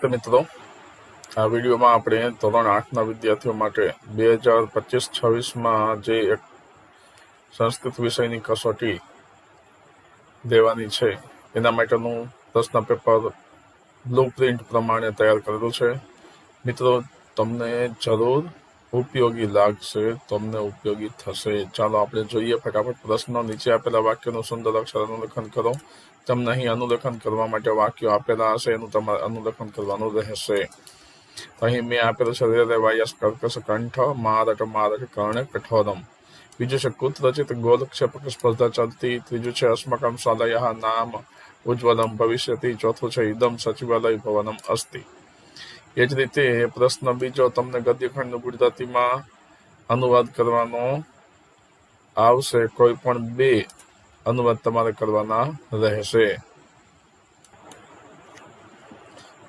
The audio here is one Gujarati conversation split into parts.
તો મિત્રો, આ વિડીયોમાં આપણે ધોરણ 8ના વિદ્યાર્થીઓ માટે 2025-26માં જે એક સંસ્કૃત વિષયની કસોટી દેવાની છે એના માટેનું પ્રશ્ન પેપર બ્લુપ્રિન્ટ પ્રમાણે તૈયાર કરેલું છે. મિત્રો, તમને જરૂર ઉપયોગી લાગશે, તમને ઉપયોગી થશે. ચાલો આપણે જોઈએ ફટાફટ પ્રશ્ન. નીચે આપેલા વાક્યનું સુંદર અક્ષર અનુલેખન કરો. તમને અહીં અનુલેખન કરવા માટે વાક્યો આપેલા હશે, એનું તમારે અનુલેખન કરવાનું રહેશે. અહીં મેં આપેલું છે રે વાયસ કર્કશ કંઠ મારક મારક કર્ણ કઠોરમ. બીજું છે કુત્રચિત ગોલક્ષેપક સ્પર્ધા ચાલતી. ત્રીજું છે અસ્મકમ શાલયા નામ ઉજ્જવલમ ભવિષ્યતિ. ચોથું છે ઇદમ સચિવાલય ભવનમ અસ્તિ. એ જ રીતે પ્રશ્ન બીજો, તમને ગદ્યખંડનું ગુજરાતીમાં અનુવાદ કરવાનો આવશે. કોઈ પણ 2 અનુવાદ તમારે કરવાના રહેશે.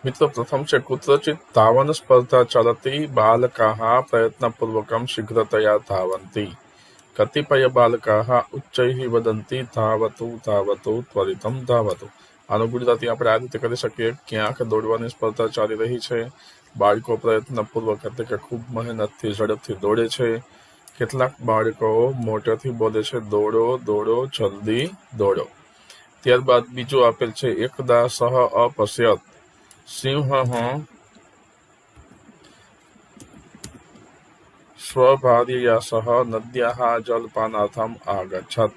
મિત્રો, પ્રથમ છે કુત્રચિત ધાવન સ્પર્ધા ચલતી બાલકાઃ પ્રયત્નપૂર્વકમ શીઘ્રતયા ધાવન્તિ. કતિપય બાલકાઃ ઉચ્ચૈઃ વદન્તિ ધાવતુ ધાવતુ ત્વરિતમ ધાવતુ. આનું ગુજરાતી આપણે આ રીતે કરી શકીએ. ક્યાંક દોડવાની સ્પર્ધા ચાલી રહી છે. બાળકો પ્રયત્નપૂર્વક એટલે કે ખૂબ મહેનતથી ઝડપથી દોડે છે. કેટલાક બાળકો મોટેથી બોલે છે દોડો દોડો જલ્દી દોડો. ત્યારબાદ બીજું આપેલ છે એકદા સહ અપશ્યત સિંહ સ્વભાર્યયા સહ નદ્યાઃ જલપાનાર્થમ આગચ્છત.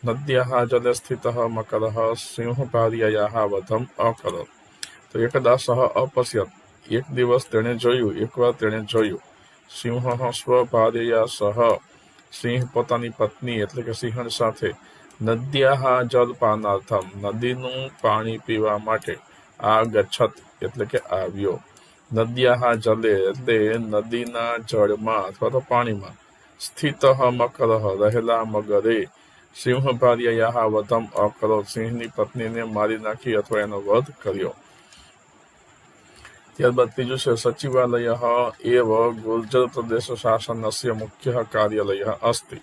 નદ્યાઃ જલે સ્થિતઃ મકરઃ સિંહ ભાર્યયાઃ વધમ અકરોત. તો એકદા સહ અપશ્યત, એક દિવસ તેણે જોયું, એકવાર તેણે જોયું. સિંહ સ્વભાર્યયા સહ, સિંહ પોતાની પત્ની એટલે કે સિંહણ સાથે, નદ્યાઃ જલપાનાર્થમ, નદીનું પાણી પીવા માટે, આગચ્છત એટલે કે આવ્યો. નદ્યાઃ જલે એટલે નદીના જળમાં અથવા તો પાણીમાં, સ્થિતઃ મકરઃ રહેલા મગરે, સિંહ ભાર્યયાઃ વધમ અકરોત, સિંહની પત્નીને મારી નાખી અથવા એનો વધ કર્યો. ત્યારબાદ ત્રીજું છે સચિવાલય એવ ગુર્જર પ્રદેશ શાસનસ્ય મુખ્ય કાર્યાલય અસ્તિ.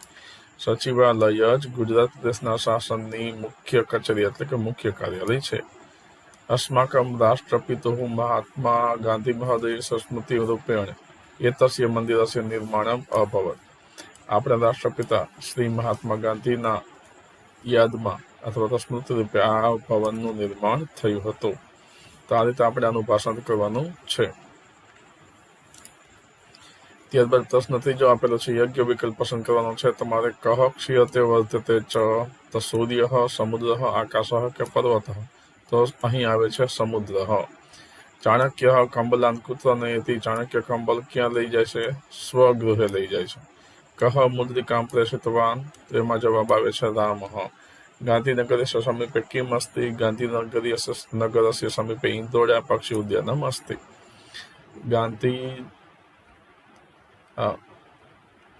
સચિવાલય જ ગુજરાત પ્રદેશના શાસનની મુખ્ય કચેરી એટલે કે મુખ્ય કાર્યાલય છે. અસ્માકમ રાષ્ટ્રપિતુઃ મહાત્મા ગાંધી મહોદય સ્મૃતિ રૂપેણ એતસ્ય મંદિરસ્ય નિર્માણમ અભવત. આપણા રાષ્ટ્રપિતા શ્રી મહાત્મા ગાંધીના યાદમાં અથવા તો સ્મૃતિ રૂપે આ ભવનનું નિર્માણ થયું હતું. તો આ રીતે આપણે આનું ભાષણ કરવાનું છે. ત્યારબાદ પ્રશ્ન ત્રીજો આપેલો છે યોગ્ય વિકલ્પ પસંદ કરવાનો છે તમારે. કહ ક્ષીયતે વર્ધતે ચ. તો સૂર્ય, સમુદ્ર, આકાશ કે પર્વત. તો અહીં આવે છે સમુદ્ર. ચાણક્ય કંબલાન કુત્ર નયતિ. ચાણક્ય કંબલ ક્યાં લઈ જાય છે? સ્વગૃહે લઈ જાય છે. કહ મુદ્રિકામ પ્રેષિતવાન. તો એમાં જવાબ આવે છે રામ. ગાંધીનગરસ્ય સમીપે કિમ અસ્તિ. ગાંધીનગરસ્ય સમીપે ઇન્દોરા પક્ષી ઉદ્યાનમ અસ્તિ.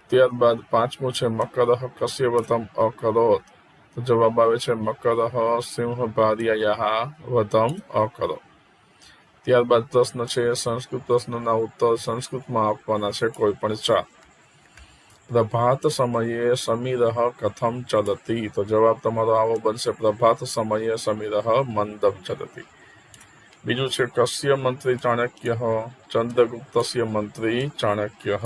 ત્યારબાદ પાંચમું છે મકરઃ કસ્ય વધમ અકરોત. તો જવાબ આવે છે મકરઃ સિંહ ભાર્યયાઃ વધમ અકરોત. ત્યારબાદ પ્રશ્ન છે સંસ્કૃત પ્રશ્નના ઉત્તર સંસ્કૃતમાં આપવાના છે કોઈ પણ 4. પ્રભાત સમયે સમીરઃ કથમ ચલતી. તો જવાબ તમારો આવો બનશે પ્રભાત સમયે સમીરઃ મંદમ ચલતી. બીજું છે કસ્ય મંત્રી ચાણક્ય. ચંદ્રગુપ્તસ્ય મંત્રી ચાણક્ય.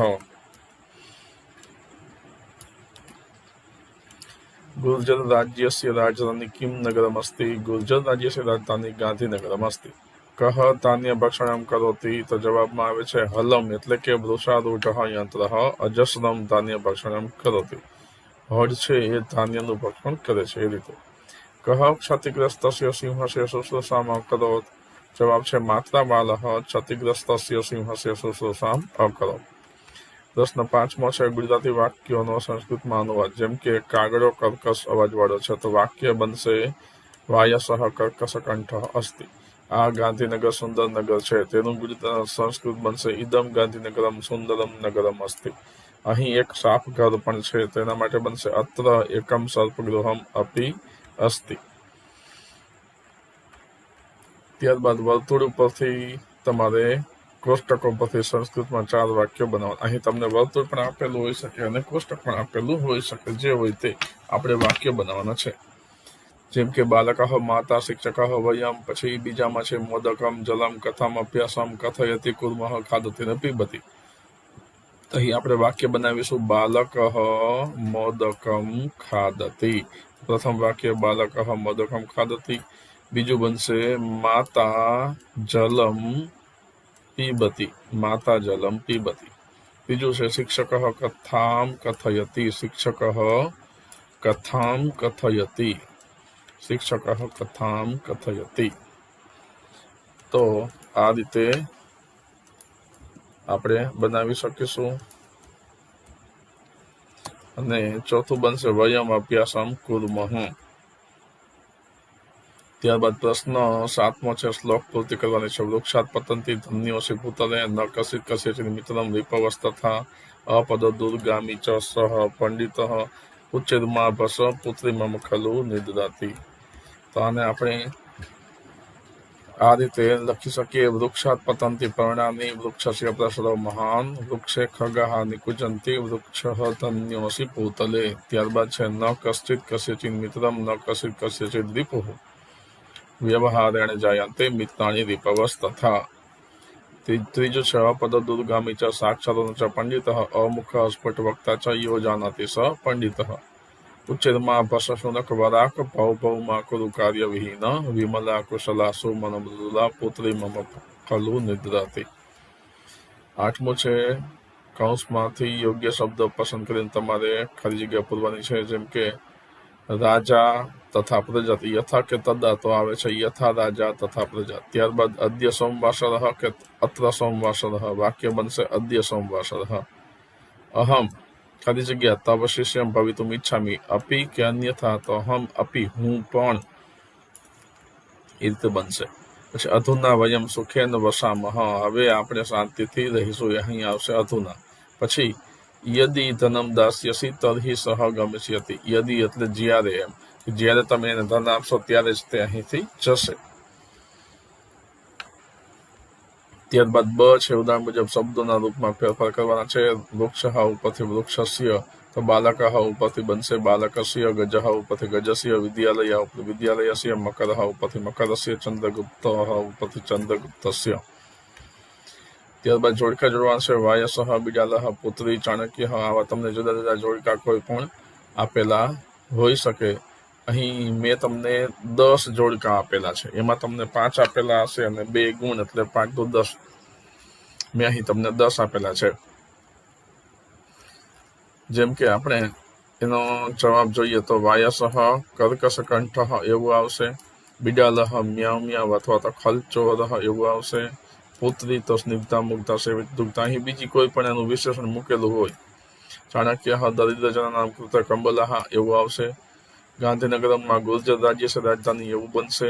ગુર્જર રાજ્યસ્ય રાજધાની કિમ નગરમ અસ્તિ. ગુર્જર રાજ્યસ્ય રાજધાની ગાંધીનગરમ અસ્તિ. કહ ધાન્ય ભક્ષણમ કરોતિ. તો જવાબમાં આવે છે હલમ એટલે કે વૃષારૂઢ યંત્ર અજસ્રમ ધાન્ય ભક્ષણમ કરોતિ. હળ છે એ ધાન્યનું ભક્ષણ કરે છે એ રીતે. કહ ક્ષતિગ્રસ્તસ્ય સિંહસ્ય શુશ્રૂષામ અકરોત. જવાબ છે માત્રા બાલઃ ક્ષતિગ્રસ્તસ્ય સિંહસ્ય શુશ્રૂષામ અકરોત. પ્રશ્ન 5મો છે ગુજરાતી વાક્યોનો સંસ્કૃતમાં અનુવાદ. જેમ કે કાગડો કર્કશ અવાજવાળો છે તો વાક્ય બનશે વાયસઃ કર્કશ કંઠ અસ્તિ. આ ગાંધીનગર સુંદર નગર છે. તેનું સંસ્કૃત બનશે ઇદમ ગાંધીનગરમ સુંદરમ નગરમ અસ્તિ. અહીં એક સાપ ઘર પણ છે તેના માટે બનશે અત્ર એકમ સર્પગૃહમ અપી અસ્તિ. ત્યારબાદ વર્તુળ ઉપરથી તમારે કોષ્ટકો પરથી સંસ્કૃતમાં 4 વાક્યો બનાવવા. અહીં તમને વર્તુળ પણ આપેલું હોઈ શકે અને કોષ્ટક પણ આપેલું હોઈ શકે. જે હોય તે આપણે વાક્ય બનાવવાના છે. જેમ કે બાલકઃ માતા શિક્ષકઃ વયમ, પછી બીજામાં છે મોદકમ જલમ કથમ અભ્યાસમ કથયતિ કુર્મઃ ખાદતિ ને પીબતી. અહીં આપણે વાક્ય બનાવીશું બાલકઃ મોદકમ ખાદતી. પ્રથમ વાક્ય બાલકઃ મોદકમ ખાદતી. બીજું બનશે માતા જલમ પીબતી, માતા જલમ પીબતી. ત્રીજું છે શિક્ષકઃ કથામ કથયતિ, શિક્ષકઃ કથામ કથયતિ, શિક્ષકઃ કથામ કથયતિ. તો આ રીતે આપણે બનાવી શકીશું. અને ચોથું બનશે વયમ અભ્યાસમ કુર્મઃ. ત્યારબાદ પ્રશ્ન 7મો છે, શ્લોક પૂર્તિ કરવાની છે. વૃક્ષાત પતંતી ધન્યોસી ભૂતલે ન કસિત કસ્યચિત મિત્રમ વિપવસ્તથા અપદ દુર્ગામી ચ સહ પંડિત ઉચ્ચેદમા ભસ પુત્રી મમ ખલુ નિદદાતી. તો આને આપણે આ રીતે લખી શકીએ. વૃક્ષાત પતંતી પર્ણાની વૃક્ષસ્ય પ્રસરો મહાન વૃક્ષે ખગાહ નિકુંજંતી વૃક્ષ ધન્યોસી ભૂતલે. ત્યારબાદ છે ન કશ્ચિત કસ્યચિત મિત્રમ ન કશ્ચિત કસ્યચિત વિપુઃ વ્યવહારેણ જાયંતે મિત્રાણી વિપવસ તથા. ત્રીજું છે અપદ દુર્ગામી ચ સાક્ષરો ચ પંડિત અમુખ સ્ફુટ વક્તા ચ યો જાનાતિ સ પંડિત ઉચ્ચેદમાં ભસ શુનક વરાક ભવ ભવમાં કુરુ કાર્ય વિહીન વિમલા કુશલા સુમન મૃદુલા પુત્રી મમ ખલુ નિદ્રાતી. 8મું છે કૌંસમાંથી યોગ્ય શબ્દ પસંદ કરીને તમારે ખાલી જગ્યા પૂરવાની છે. જેમ કે રાજા તથા પ્રજા, યથા કે તદા તો આવે છે યથા રાજા તથા પ્રજા. ત્યારબાદ અદ્ય સોમવાસર કે અત્ર સોમવાસર, વાક્ય બનશે અદ્ય સોમવાસર. અહમ ખાલી જગ્યા તવ શિષ્યમ ભવિતુમ ઈચ્છામી, અપી કે અન્યથા તો હમ અપી હું પણ, એ રીતે બનશે. પછી અધુના વયમ સુખેન વસામહ, હવે આપણે શાંતિથી રહીશું, અહીં આવશે અધુના. પછી યદિ ધનમ દાસ્યસી તર્હિ સહ ગમિષ્યતિ, યદિ એટલે જ્યારે, એમ જ્યારે તમે એને ધન આપશો ત્યારે જ તે અહીંથી જશે. ત્યારબાદ બ છે ઉદાહરણ મુજબ શબ્દોના રૂપમાં ફેરફાર કરવાના છે. વૃક્ષ ઉપરથી વૃક્ષસ્ય, તો બાલક ઉપરથી બનશે બાલકસ્ય, ગજ ઉપરથી ગજસ્ય, વિદ્યાલય ઉપર વિદ્યાલયસ્ય, મકર ઉપરથી મકરસ્ય, ચંદ્રગુપ્ત ઉપરથી ચંદ્રગુપ્તસ્ય. ત્યારબાદ જોડકા જોડવાના છે. વાયસઃ બિડાલહ પુત્રી ચાણક્ય, આવા તમને જુદા જુદા જોડકા કોઈ પણ આપેલા હોઈ શકે. અહીં મેં તમને 10 જોડકા આપેલા છે, એમાં તમને 5 આપેલા હશે અને 2 ગુણ એટલે 5 તો 10. મેં અહીં તમને 10 આપેલા છે. જેમ કે આપણે એનો જવાબ જોઈએ તો વાયસઃ કર્કશ કંઠ એવું આવશે, બિડાલહ મ્યાઉ મ્યાઉ અથવા તો ખલચોરહ એવું આવશે, પુત્રી તો સ્નિગ્ધા મુગ્ધા સેવિત દુગ્ધા, અહીં બીજી કોઈ પણ એનું વિશેષણ મૂકેલું હોય. ચાણક્ય દરિદ્ર જનાનામ કૃત કંબલહ એવું આવશે. ગાંધીનગરમાં ગુર્જર રાજ્ય છે રાજધાની એવું બનશે.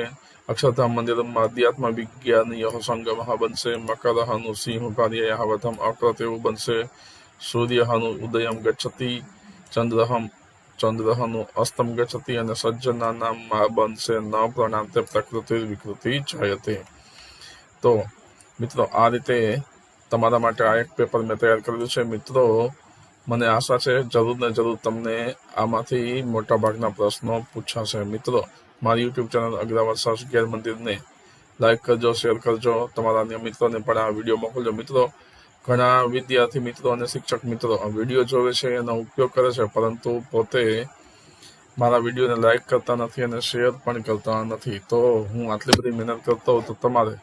અક્ષરધામ મંદિરમાં અધ્યાત્મ વિજ્ઞાનીય સંગમ બનશે. મકરહનું સિંહ ભાર્યયા વધમ અકૃત એવું બનશે. સૂર્યહનું ઉદયમ ગચ્છતિ, ચંદ્રહનું અસ્તમ ગચ્છતિ, અને સજ્જનાનામાં બનશે ન પ્રણાંતે પ્રકૃતિ વિકૃતિ જયતે. તો મિત્રો આ રીતે તમારા માટે આ એક પેપર મેં તૈયાર કરેલું છે. મિત્રો મને આશા છે જરૂર ને જરૂર તમને આમાંથી મોટા ભાગના પ્રશ્નો પૂછાશે. મિત્રો મારી યુટ્યુબ ચેનલ અગ્રવાલ સર્ચ ગેર મંદિરને લાઈક કરજો, શેર કરજો, તમારા અન્ય મિત્રોને પણ આ વિડીયો મોકલજો. મિત્રો ઘણા વિદ્યાર્થી મિત્રો અને શિક્ષક મિત્રો આ વિડીયો જોવે છે, એનો ઉપયોગ કરે છે, પરંતુ પોતે મારા વિડીયોને લાઈક કરતા નથી અને શેર પણ કરતા નથી. તો હું આટલી બધી મહેનત કરતો હોઉં તો તમારે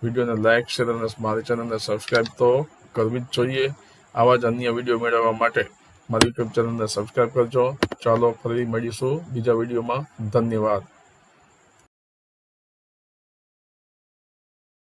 વિડીયોને લાઈક, શેર અને મારી ચેનલને સબસ્ક્રાઈબ તો કરવી જ જોઈએ. આવા જ અન્ય વિડીયો મેળવવા માટે મારી યુટ્યુબ ચેનલને સબસ્ક્રાઈબ કરજો. ચાલો ફરી મળીશું બીજા વિડીયોમાં. ધન્યવાદ.